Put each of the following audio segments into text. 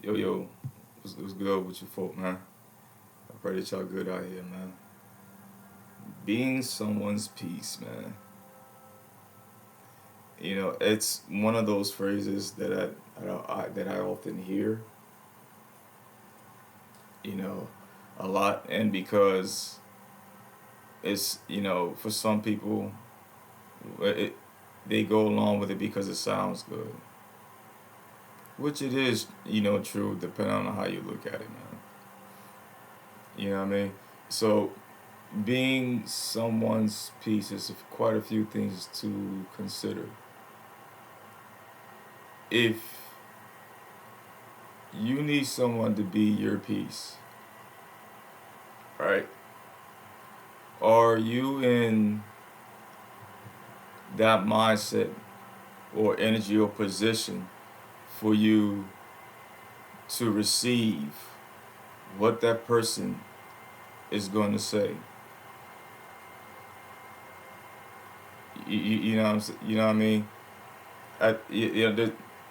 Yo, what's good with you folk, man? I pray that y'all good out here, man. Being someone's peace, man. You know, it's one of those phrases that I often hear. You know, a lot, and because it's for some people, it, they go along with it because it sounds good, which it is. True depending on how you look at it, man. You know what I mean? So being someone's piece is quite a few things to consider. If you need someone to be your piece, right? Are you in that mindset or energy or position for you to receive what that person is going to say? You know what you know what I mean?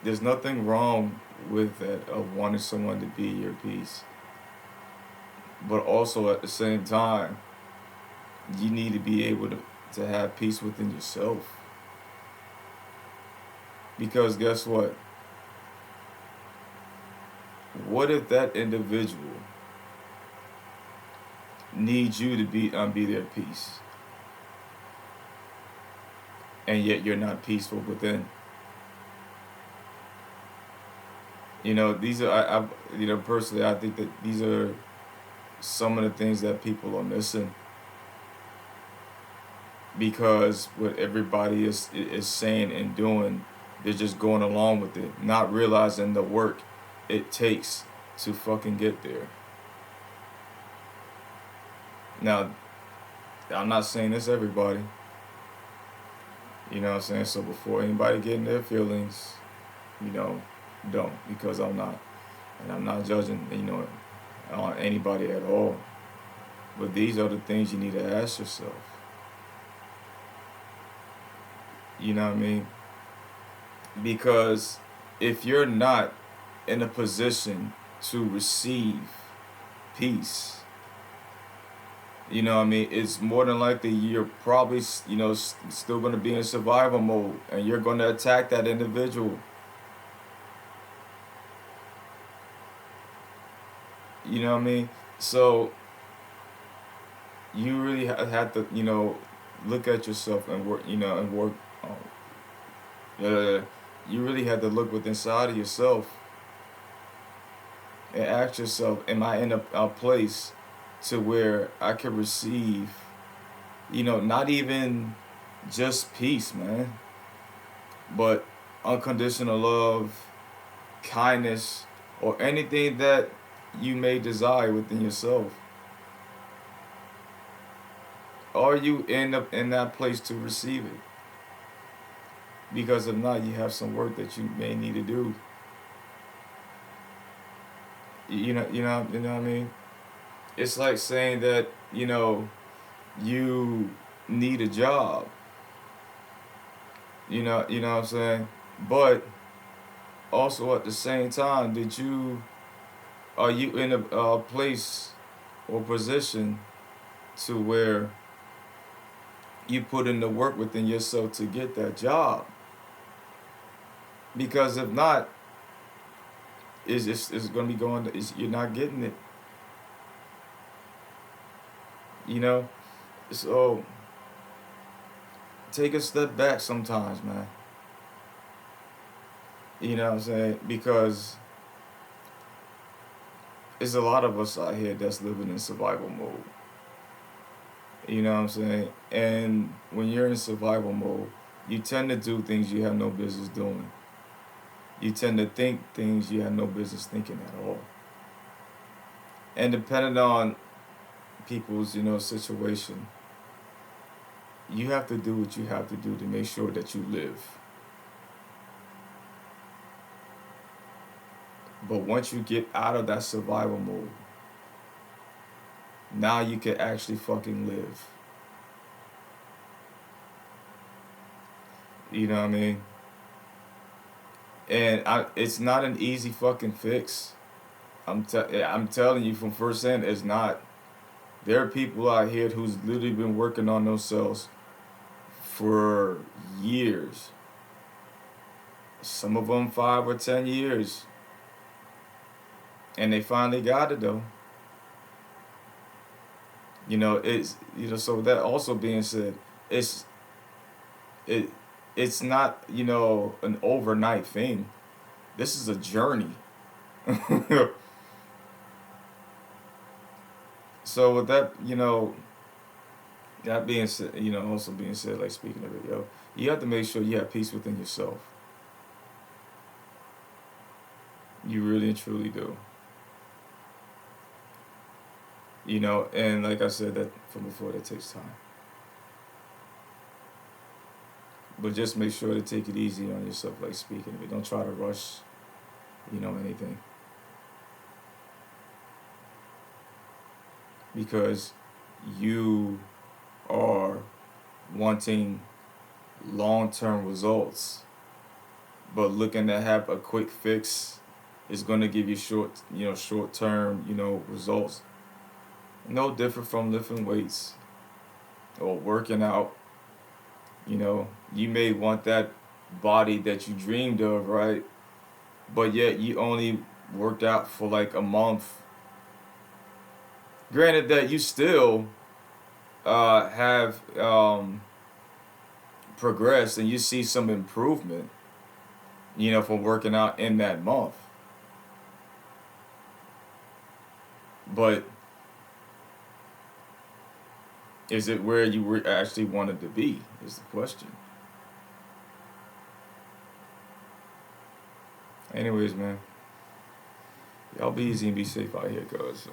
There's nothing wrong with that of wanting someone to be your piece, but also at the same time, you need to be able to have peace within yourself. Because guess what? What if that individual needs you to be their peace, and yet you're not peaceful within? These are personally, I think that these are some of the things that people are missing because what everybody is saying and doing, they're just going along with it, not realizing the work it takes to fucking get there. Now, I'm not saying this everybody. You know what I'm saying? So before anybody getting their feelings, you know, don't, because I'm not. And I'm not judging, on anybody at all. But these are the things you need to ask yourself. You know what I mean? Because if you're not in a position to receive peace, you know what I mean, it's more than likely you're probably, still going to be in survival mode and you're going to attack that individual. You know what I mean? So you really have to, look at yourself and work, and work. Uh, you really have to look within inside of yourself and ask yourself, am I in a place to where I can receive, not even just peace, man, but unconditional love, kindness, or anything that you may desire within yourself? Are you in that place to receive it? Because if not, you have some work that you may need to do. You know what I mean? It's like saying that, you need a job. You know what I'm saying? But also at the same time, are you in a place or position to where you put in the work within yourself to get that job? Because if not, it's going to be you're not getting it. You know, so take a step back sometimes, man. You know what I'm saying? Because there's a lot of us out here that's living in survival mode. You know what I'm saying? And when you're in survival mode, you tend to do things you have no business doing. You tend to think things you have no business thinking at all. And depending on people's, situation, you have to do what you have to do to make sure that you live. But once you get out of that survival mode, now you can actually fucking live. You know what I mean? And it's not an easy fucking fix. I'm telling you from first hand, it's not. There are people out here who's literally been working on themselves for years. Some of them 5 or 10 years, and they finally got it though. So with that also being said, it's it it's not an overnight thing. This is a journey. So with that, that being said, also being said, like speaking of it, you have to make sure you have peace within yourself. You really and truly do. And like I said that from before, that takes time. But just make sure to take it easy on yourself, like speaking of it. Don't try to rush, anything. Because you are wanting long-term results, but looking to have a quick fix is going to give you short-term, results. No different from lifting weights or working out. You may want that body that you dreamed of, right? But yet you only worked out for like a month. Granted that you still have progressed and you see some improvement, from working out in that month. But is it where you were actually wanted to be? Is the question. Anyways, man, y'all be easy and be safe out here, cuz.